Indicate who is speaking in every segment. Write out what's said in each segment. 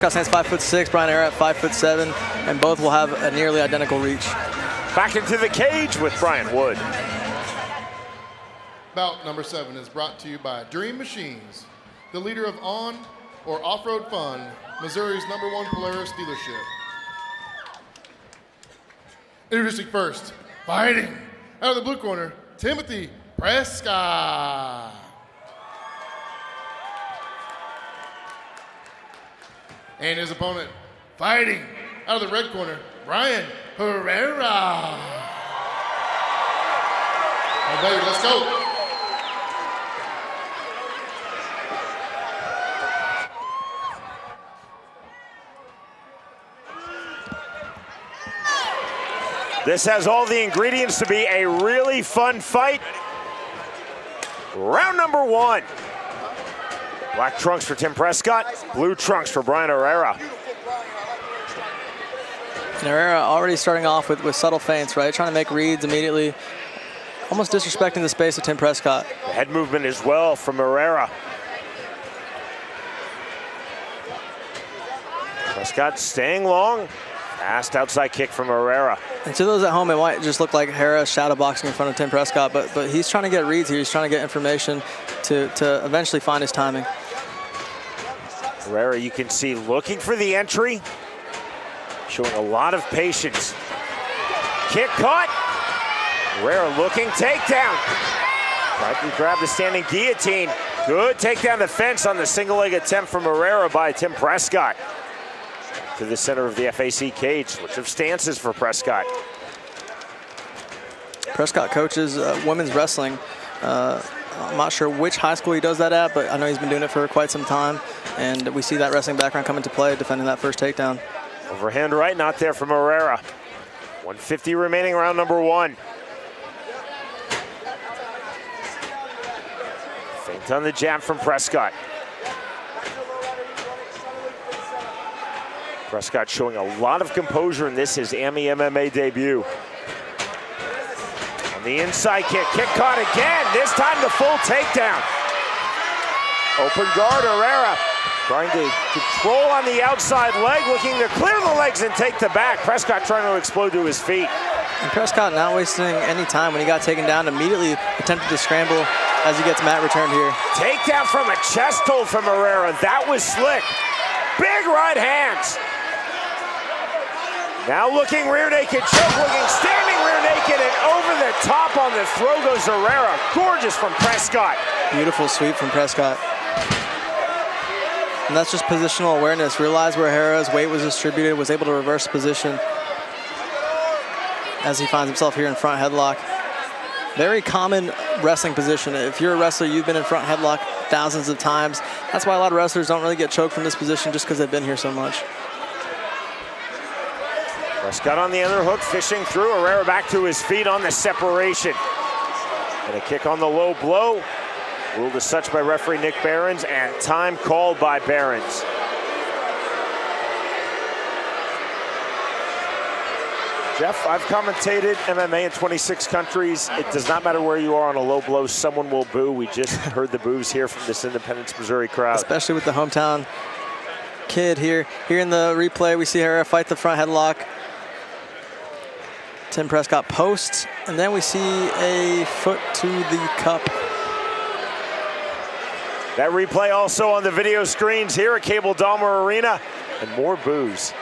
Speaker 1: Prescott stands 5'6", Bryan Herrera at 5'7", and both will have a nearly identical reach.
Speaker 2: Back into the cage with Brian Wood.
Speaker 3: Bout number 7 is brought to you by Dream Machines, the leader of on or off-road fun, Missouri's #1 Polaris dealership. Introducing first, fighting out of the blue corner, Timothy Prescott. And his opponent, fighting out of the red corner, Bryan Herrera. Oh, baby, let's go.
Speaker 2: This has all the ingredients to be a really fun fight. Round number 1. Black trunks for Tim Prescott, blue trunks for Bryan Herrera.
Speaker 1: And Herrera already starting off with subtle feints, right? Trying to make reads immediately, almost disrespecting the space of Tim Prescott.
Speaker 2: The head movement as well from Herrera. Prescott staying long. Fast outside kick from Herrera.
Speaker 1: And to those at home, it might just look like Herrera shadow boxing in front of Tim Prescott, but he's trying to get reads here. He's trying to get information to eventually find his timing.
Speaker 2: Herrera, you can see, looking for the entry, showing a lot of patience. Kick caught. Herrera looking, takedown. Tried to grab the standing guillotine. Good takedown defense on the single leg attempt from Herrera by Tim Prescott. To the center of the FAC cage. Switch of stances for Prescott.
Speaker 1: Prescott coaches women's wrestling. I'm not sure which high school he does that at, but I know he's been doing it for quite some time. And we see that wrestling background come into play, defending that first takedown.
Speaker 2: Overhand right, not there from Herrera. 150 remaining, round number 1. Feint on the jab from Prescott. Prescott showing a lot of composure in this, his AMI MMA debut. On the inside kick, kick caught again, this time the full takedown. Open guard, Herrera trying to control on the outside leg, looking to clear the legs and take the back. Prescott trying to explode to his feet.
Speaker 1: And Prescott not wasting any time when he got taken down, immediately attempted to scramble as he gets mat returned here.
Speaker 2: Takedown from a chest hold from Herrera, that was slick. Big right hands. Now looking rear naked, choke looking, standing rear naked, and over the top on the throw goes Herrera. Gorgeous from Prescott.
Speaker 1: Beautiful sweep from Prescott. And that's just positional awareness. Realized where Herrera's weight was distributed, was able to reverse position as he finds himself here in front headlock. Very common wrestling position. If you're a wrestler, you've been in front headlock thousands of times. That's why a lot of wrestlers don't really get choked from this position, just because they've been here so much.
Speaker 2: Prescott on the underhook, fishing through. Herrera back to his feet on the separation. And a kick on the low blow. Ruled as such by referee Nick Behrens, and time called by Behrens. Jeff, I've commentated MMA in 26 countries. It does not matter where you are on a low blow, someone will boo. We just heard the boos here from this Independence, Missouri crowd.
Speaker 1: Especially with the hometown kid here. Here in the replay, we see Herrera fight the front headlock. Tim Prescott posts, and then we see a foot to the cup.
Speaker 2: That replay also on the video screens here at Cable Dahlmer Arena, and more boos.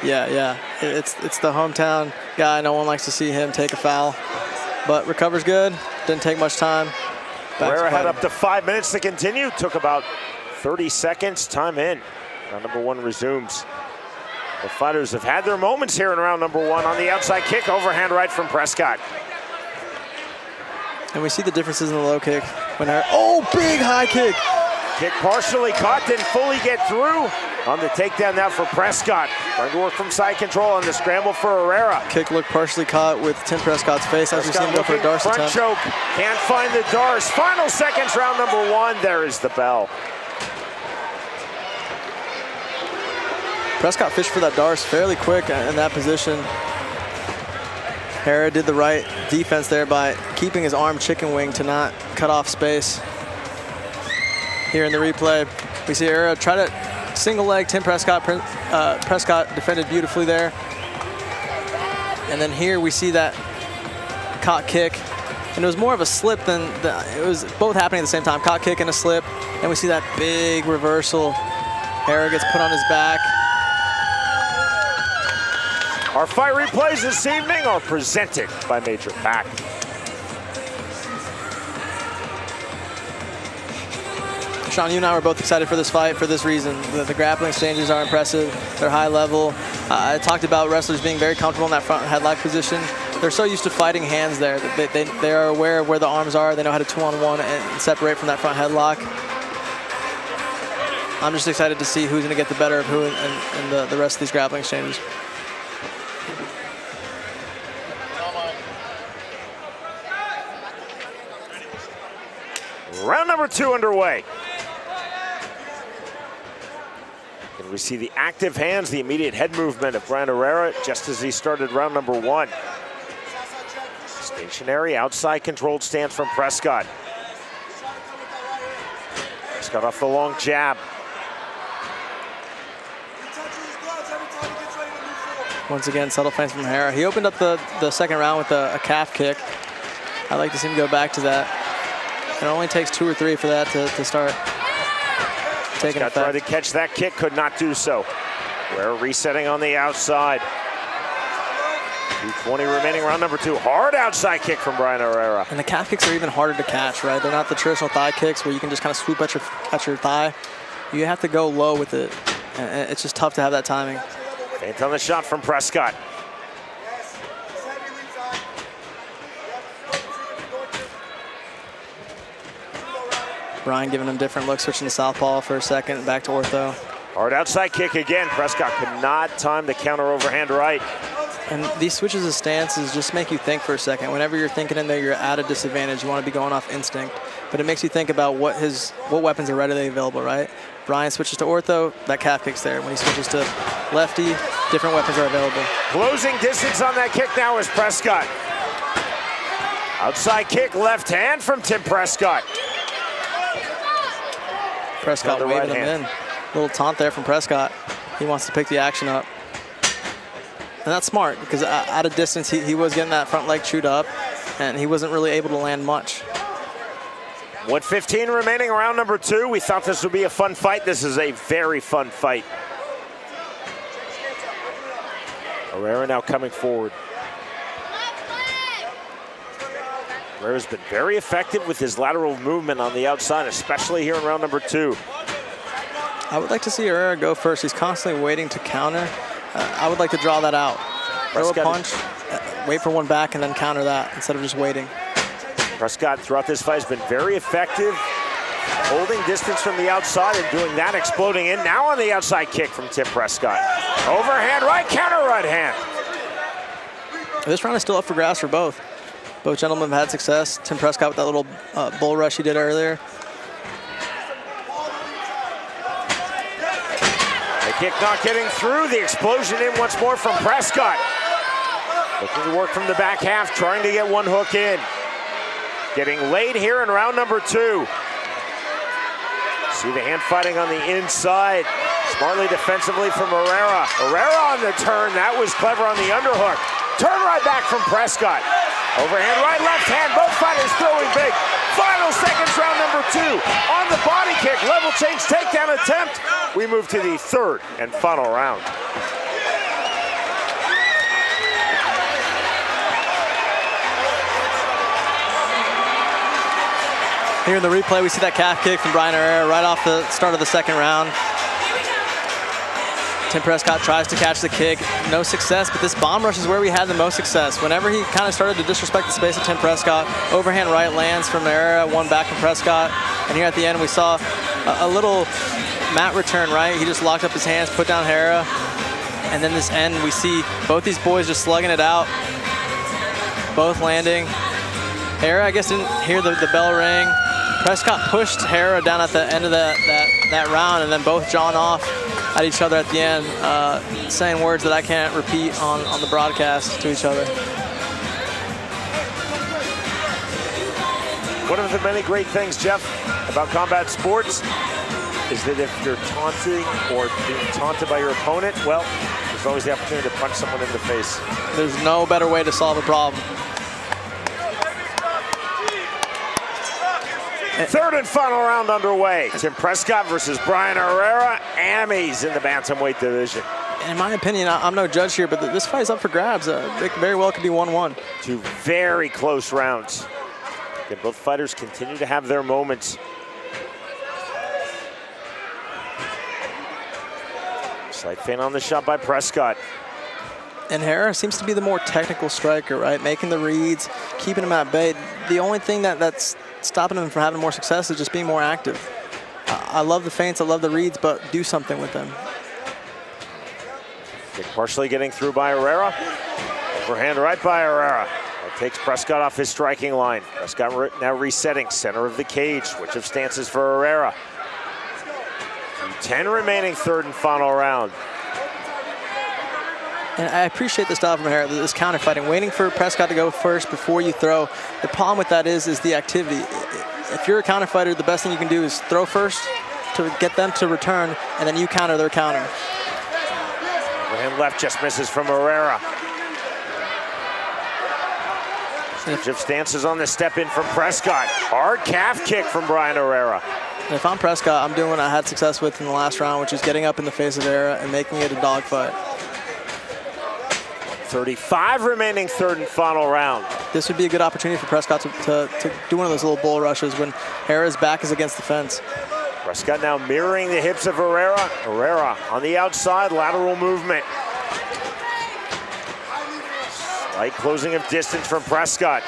Speaker 1: Yeah. It's the hometown guy. No one likes to see him take a foul, but recovers good. Didn't take much time.
Speaker 2: Herrera had up to 5 minutes to continue. Took about 30 seconds. Time in. Round number 1 resumes. The fighters have had their moments here in round number 1. On the outside kick, overhand right from Prescott.
Speaker 1: And we see the differences in the low kick. Oh, big high kick.
Speaker 2: Kick partially caught, didn't fully get through. On the takedown now for Prescott. Trying to work from side control on the scramble for Herrera.
Speaker 1: Kick looked partially caught with Tim Prescott's face as we see him go for a Darce
Speaker 2: front
Speaker 1: attempt.
Speaker 2: choke, can't find the Darce. Final seconds, round number 1. There is the bell.
Speaker 1: Prescott fished for that Darce fairly quick in that position. Herrera did the right defense there by keeping his arm chicken wing to not cut off space. Here in the replay, we see Herrera try to single leg, Tim Prescott. Prescott defended beautifully there. And then here we see that cock kick. And it was more of a slip than, it was both happening at the same time. Cock kick and a slip. And we see that big reversal. Herrera gets put on his back.
Speaker 2: Our fight replays this evening are presented by Major FAC.
Speaker 1: Sean, you and I were both excited for this fight for this reason. The grappling exchanges are impressive. They're high level. I talked about wrestlers being very comfortable in that front headlock position. They're so used to fighting hands there. They are aware of where the arms are. They know how to 2-on-1 and separate from that front headlock. I'm just excited to see who's going to get the better of who in the rest of these grappling exchanges.
Speaker 2: Round number 2 underway. And we see the active hands, the immediate head movement of Bryan Herrera just as he started round number 1. Stationary outside controlled stance from Prescott. Prescott off the long jab.
Speaker 1: Once again, subtle feints from Herrera. He opened up the second round with a calf kick. I'd like to see him go back to that. It only takes 2 or 3 for that to start taking effect.
Speaker 2: Tried to catch that kick, could not do so. Herrera resetting on the outside. 2:20 remaining, round number 2. Hard outside kick from Bryan Herrera.
Speaker 1: And the calf kicks are even harder to catch, right? They're not the traditional thigh kicks where you can just kind of swoop at your thigh. You have to go low with it. And it's just tough to have that timing.
Speaker 2: Feint on the shot from Prescott.
Speaker 1: Bryan giving him different looks, switching to southpaw for a second, back to ortho.
Speaker 2: Hard outside kick again. Prescott could not time the counter overhand right.
Speaker 1: And these switches of stances just make you think for a second. Whenever you're thinking in there, you're at a disadvantage. You want to be going off instinct. But it makes you think about what weapons are readily available, right? Bryan switches to ortho, that calf kick's there. When he switches to lefty, different weapons are available.
Speaker 2: Closing distance on that kick now is Prescott. Outside kick, left hand from Tim Prescott.
Speaker 1: Prescott waving him in. Little taunt there from Prescott. He wants to pick the action up. And that's smart, because at a distance, he was getting that front leg chewed up, and he wasn't really able to land much.
Speaker 2: 1:15 remaining, round number 2. We thought this would be a fun fight. This is a very fun fight. Herrera now coming forward. Herrera's been very effective with his lateral movement on the outside, especially here in round number 2.
Speaker 1: I would like to see Herrera go first. He's constantly waiting to counter. I would like to draw that out. Throw a punch, wait for one back, and then counter that instead of just waiting.
Speaker 2: Prescott throughout this fight has been very effective, holding distance from the outside and doing that, exploding in. Now on the outside kick from Tim Prescott. Overhand right, counter right hand.
Speaker 1: This round is still up for grabs for both. Both gentlemen have had success. Tim Prescott with that little bull rush he did earlier.
Speaker 2: The kick not getting through. The explosion in once more from Prescott. Looking to work from the back half, trying to get one hook in. Getting laid here in round number 2. See the hand fighting on the inside. Smartly defensively from Herrera. Herrera on the turn. That was clever on the underhook. Turn right back from Prescott. Overhand right, left hand. Both fighters throwing big. Final seconds, round number 2. On the body kick, level change, takedown attempt. We move to the 3rd and final round.
Speaker 1: Here in the replay, we see that calf kick from Bryan Herrera right off the start of the 2nd round. Tim Prescott tries to catch the kick, no success, but this bomb rush is where we had the most success. Whenever he kind of started to disrespect the space of Tim Prescott, overhand right lands from Herrera, one back from Prescott, and here at the end we saw a little mat return, right? He just locked up his hands, put down Herrera, and then this end we see both these boys just slugging it out, both landing. Herrera, I guess, didn't hear the bell ring. Prescott pushed Herrera down at the end of that round, and then both jawing off at each other at the end, saying words that I can't repeat on the broadcast to each other.
Speaker 2: One of the many great things, Jeff, about combat sports is that if you're taunting or being taunted by your opponent, well, there's always the opportunity to punch someone in the face.
Speaker 1: There's no better way to solve a problem.
Speaker 2: Third and final round underway. Tim Prescott versus Bryan Herrera, Amis in the bantamweight division.
Speaker 1: In my opinion, I'm no judge here, but this fight's up for grabs. It very well could be 1-1.
Speaker 2: Two very close rounds. Again, both fighters continue to have their moments. Slight feint on the shot by Prescott.
Speaker 1: And Herrera seems to be the more technical striker, right? Making the reads, keeping him at bay. The only thing that's stopping him from having more success is just being more active. I love the feints, I love the reads, but do something with them.
Speaker 2: Partially getting through by Herrera. Overhand right by Herrera. That takes Prescott off his striking line. Prescott now resetting, center of the cage. Switch of stances for Herrera. 10 remaining, third and final round.
Speaker 1: And I appreciate the style from Herrera, this counter-fighting, waiting for Prescott to go first before you throw. The problem with that is the activity. If you're a counter-fighter, the best thing you can do is throw first to get them to return, and then you counter their counter.
Speaker 2: Overhand left just misses from Herrera. Switch of stances on the step in from Prescott. Hard calf kick from Bryan Herrera.
Speaker 1: And if I'm Prescott, I'm doing what I had success with in the last round, which is getting up in the face of Herrera and making it a dogfight.
Speaker 2: 35 remaining, third and final round.
Speaker 1: This would be a good opportunity for Prescott to do one of those little bull rushes when Herrera's back is against the fence.
Speaker 2: Prescott now mirroring the hips of Herrera. Herrera on the outside, lateral movement. Slight closing of distance from Prescott.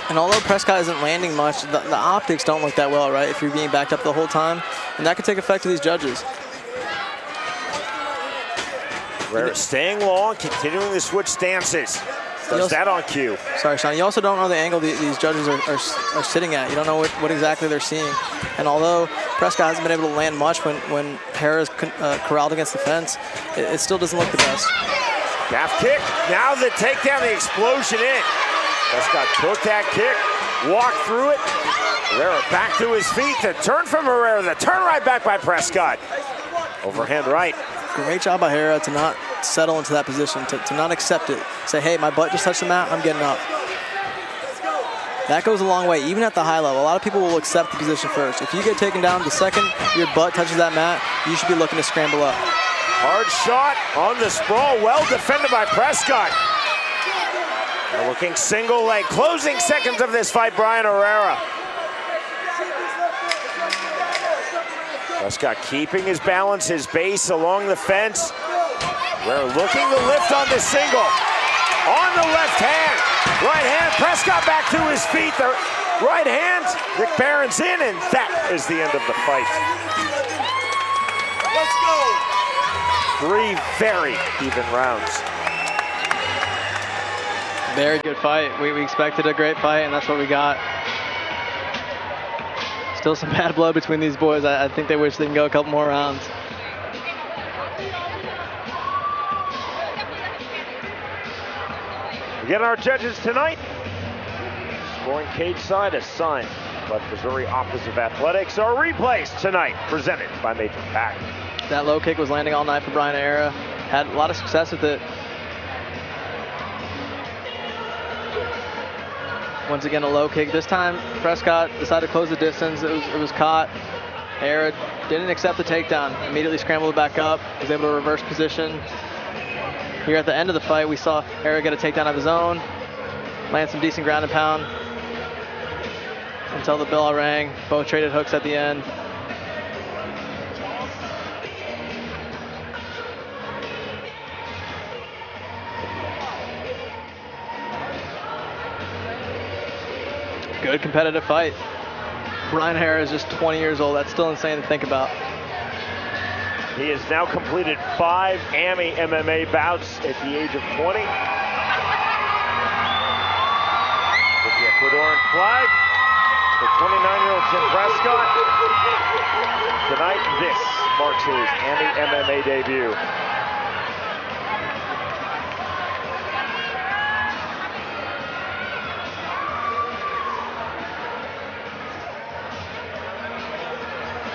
Speaker 1: And although Prescott isn't landing much, the optics don't look that well, right? If you're being backed up the whole time, and that could take effect to these judges.
Speaker 2: Herrera staying long, continuing to switch stances. Does that on cue.
Speaker 1: Sorry, Sean. You also don't know the angle these judges are sitting at. You don't know what exactly they're seeing. And although Prescott hasn't been able to land much when Herrera's corralled against the fence, it still doesn't look the best.
Speaker 2: Calf kick. Now the takedown, the explosion in. Prescott took that kick, walked through it. Herrera back to his feet. The turn from Herrera. The turn right back by Prescott. Overhand right.
Speaker 1: Great job by Herrera to not settle into that position, to not accept it. Say, hey, my butt just touched the mat, I'm getting up. That goes a long way, even at the high level. A lot of people will accept the position first. If you get taken down the second your butt touches that mat, you should be looking to scramble up.
Speaker 2: Hard shot on the sprawl, well defended by Prescott. Now looking single leg, closing seconds of this fight, Bryan Herrera. Prescott keeping his balance, his base along the fence. Herrera looking to lift on the single. On the left hand. Right hand, Prescott back to his feet. The right hand, Rick Barron's in, and that is the end of the fight. Let's go. 3 very even rounds.
Speaker 1: Very good fight. We expected a great fight, and that's what we got. Still some bad blood between these boys. I think they wish they can go a couple more rounds.
Speaker 2: Again, our judges tonight. Scoring cage side assigned by Missouri Office of Athletics. Our replays tonight presented by Major FAC.
Speaker 1: That low kick was landing all night for Bryan Herrera. Had a lot of success with it. Once again, a low kick. This time, Prescott decided to close the distance. It was caught. Herrera didn't accept the takedown. Immediately scrambled it back up. Was able to reverse position. Here at the end of the fight, we saw Herrera get a takedown of his own, land some decent ground and pound until the bell rang. Both traded hooks at the end. Good competitive fight. Bryan Herrera is just 20 years old. That's still insane to think about.
Speaker 2: He has now completed 5 AMI MMA bouts at the age of 20. With the Ecuadorian flag for 29-year-old Tim Prescott. Tonight, this marks his AMI MMA debut.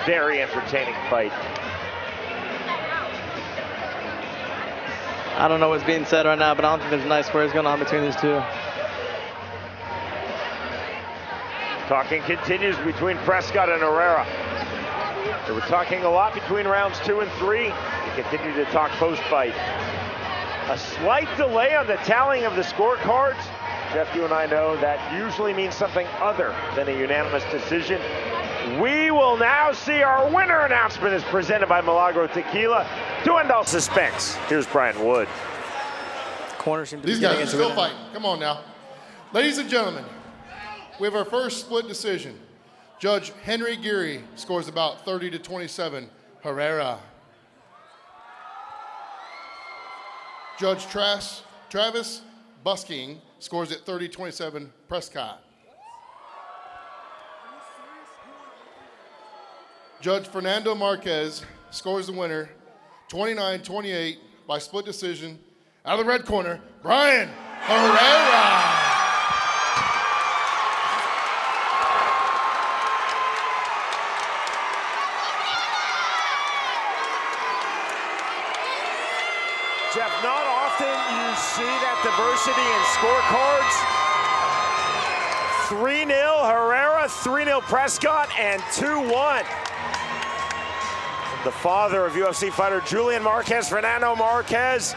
Speaker 2: very entertaining fight.
Speaker 1: I don't know what's being said right now, but I don't think there's nice words going on between these two.
Speaker 2: Talking continues between Prescott and Herrera. They were talking a lot between rounds 2 and 3. They continue to talk post-fight. A slight delay on the tallying of the scorecards. Jeff, you and I know that usually means something other than a unanimous decision. We will now see our winner announcement is presented by Milagro Tequila. To end all suspense, here's Bryan Wood.
Speaker 1: Corners seem to
Speaker 3: These
Speaker 1: be
Speaker 3: guys
Speaker 1: getting
Speaker 3: are
Speaker 1: into
Speaker 3: still
Speaker 1: it.
Speaker 3: fighting. Come on now. Ladies and gentlemen, we have our first split decision. Judge Henry Geary scores about 30-27, Herrera. Judge Travis Busking scores at 30-27, Prescott. Judge Fernando Marquez scores the winner, 29-28 by split decision. Out of the red corner, Bryan Herrera.
Speaker 2: Jeff, not often you see that diversity in scorecards. 3-0 Herrera, 3-0 Prescott, and 2-1. The father of UFC fighter Julian Marquez, Fernando Marquez,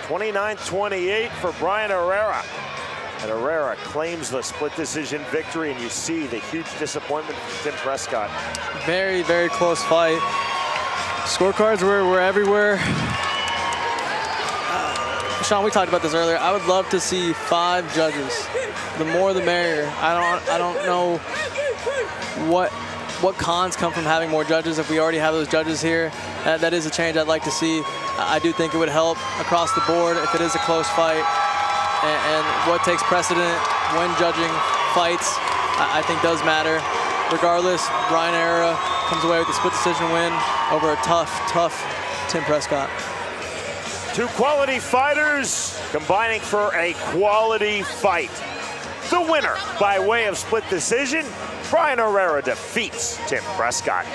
Speaker 2: 29-28 for Bryan Herrera. And Herrera claims the split decision victory, and you see the huge disappointment from Tim Prescott.
Speaker 1: Very, very close fight. Scorecards were everywhere. Sean, we talked about this earlier. I would love to see 5 judges. The more the merrier. I don't know what cons come from having more judges if we already have those judges here. That is a change I'd like to see. I do think it would help across the board if it is a close fight. And what takes precedent when judging fights, I think does matter. Regardless, Bryan Herrera comes away with a split decision win over a tough Tim Prescott.
Speaker 2: 2 quality fighters combining for a quality fight. The winner by way of split decision, Bryan Herrera defeats Tim Prescott.